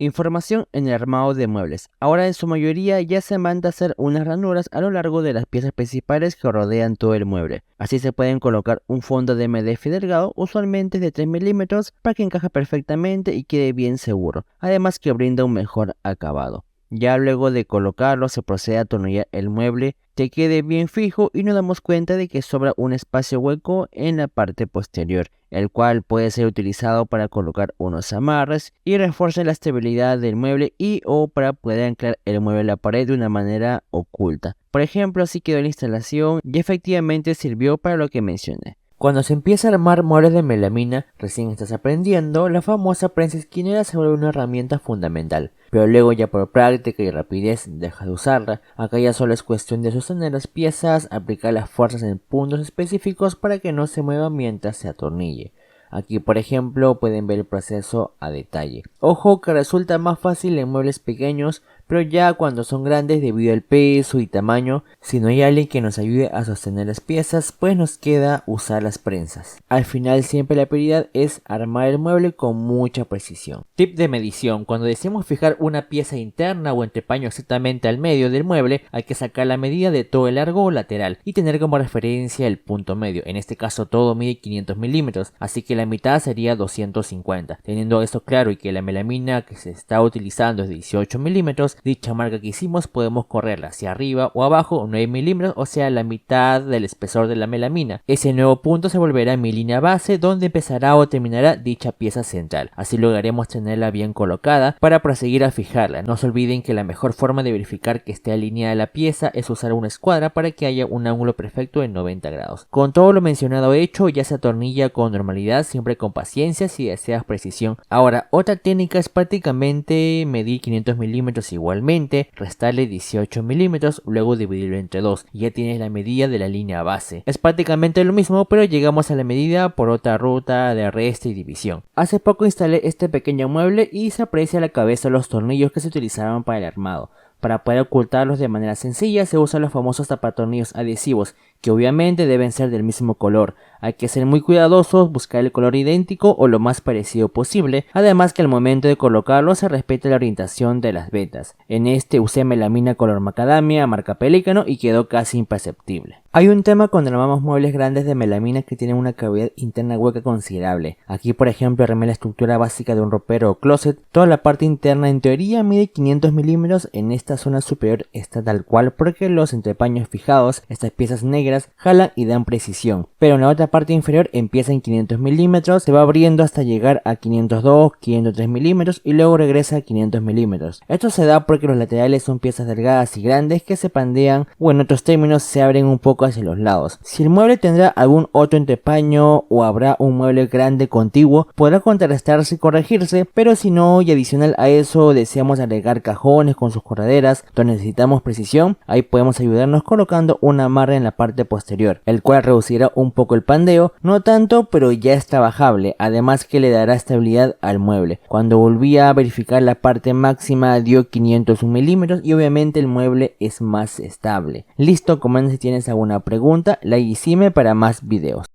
Información en el armado de muebles. Ahora en su mayoría ya se manda a hacer unas ranuras a lo largo de las piezas principales que rodean todo el mueble. Así se pueden colocar un fondo de MDF delgado, usualmente de 3 milímetros, para que encaje perfectamente y quede bien seguro, además que brinda un mejor acabado. Ya luego de colocarlo se procede a atornillar el mueble que quede bien fijo y nos damos cuenta de que sobra un espacio hueco en la parte posterior, el cual puede ser utilizado para colocar unos amarres y reforzar la estabilidad del mueble y o para poder anclar el mueble a la pared de una manera oculta. Por ejemplo, así quedó la instalación y efectivamente sirvió para lo que mencioné. Cuando se empieza a armar muebles de melamina, recién estás aprendiendo, la famosa prensa esquinera se vuelve una herramienta fundamental. Pero luego ya por práctica y rapidez dejas de usarla. Acá ya solo es cuestión de sostener las piezas, aplicar las fuerzas en puntos específicos para que no se mueva mientras se atornille. Aquí por ejemplo pueden ver el proceso a detalle. Ojo que resulta más fácil en muebles pequeños, pero ya cuando son grandes debido al peso y tamaño, si no hay alguien que nos ayude a sostener las piezas, pues nos queda usar las prensas. Al final siempre la prioridad es armar el mueble con mucha precisión. Tip de medición: cuando deseamos fijar una pieza interna o entrepaño exactamente al medio del mueble, hay que sacar la medida de todo el largo o lateral y tener como referencia el punto medio. En este caso todo mide 500 milímetros, así que la mitad sería 250. Teniendo esto claro y que la melamina que se está utilizando es de 18 milímetros, dicha marca que hicimos podemos correrla hacia arriba o abajo 9 milímetros, o sea la mitad del espesor de la melamina. Ese nuevo punto se volverá mi línea base donde empezará o terminará dicha pieza central. Así lograremos tenerla bien colocada para proseguir a fijarla. No se olviden que la mejor forma de verificar que esté alineada la pieza es usar una escuadra para que haya un ángulo perfecto de 90 grados. Con todo lo mencionado hecho, ya se atornilla con normalidad, siempre con paciencia si deseas precisión. Ahora, otra técnica es prácticamente medir 500 milímetros igualmente, restarle 18 milímetros, luego dividirlo entre 2 y ya tienes la medida de la línea base. Es prácticamente lo mismo, pero llegamos a la medida por otra ruta de resta y división. Hace poco instalé este pequeño mueble y se aprecia a la cabeza los tornillos que se utilizaban para el armado. Para poder ocultarlos de manera sencilla se usan los famosos tapatornillos adhesivos, que obviamente deben ser del mismo color. Hay que ser muy cuidadosos, buscar el color idéntico o lo más parecido posible, además que al momento de colocarlo se respete la orientación de las vetas. En este usé melamina color macadamia, marca Pelícano, y quedó casi imperceptible. Hay un tema cuando armamos muebles grandes de melamina que tienen una cavidad interna hueca considerable. Aquí por ejemplo armé la estructura básica de un ropero o closet. Toda la parte interna en teoría mide 500 milímetros, en esta zona superior está tal cual porque los entrepaños fijados, estas piezas negras, jalan y dan precisión. Pero en la otra parte inferior empieza en 500 milímetros, se va abriendo hasta llegar a 502, 503 milímetros y luego regresa a 500 milímetros. Esto se da porque los laterales son piezas delgadas y grandes que se pandean o en otros términos se abren un poco hacia los lados. Si el mueble tendrá algún otro entrepaño o habrá un mueble grande contiguo, podrá contrarrestarse y corregirse, pero si no y adicional a eso deseamos agregar cajones con sus correderas donde necesitamos precisión, ahí podemos ayudarnos colocando un amarre en la parte posterior, el cual reducirá un poco el pandeo, no tanto pero ya es trabajable, además que le dará estabilidad al mueble. Cuando volví a verificar la parte máxima dio 501 milímetros y obviamente el mueble es más estable. Listo, comenten si tienes alguna pregunta, like y sígueme para más videos.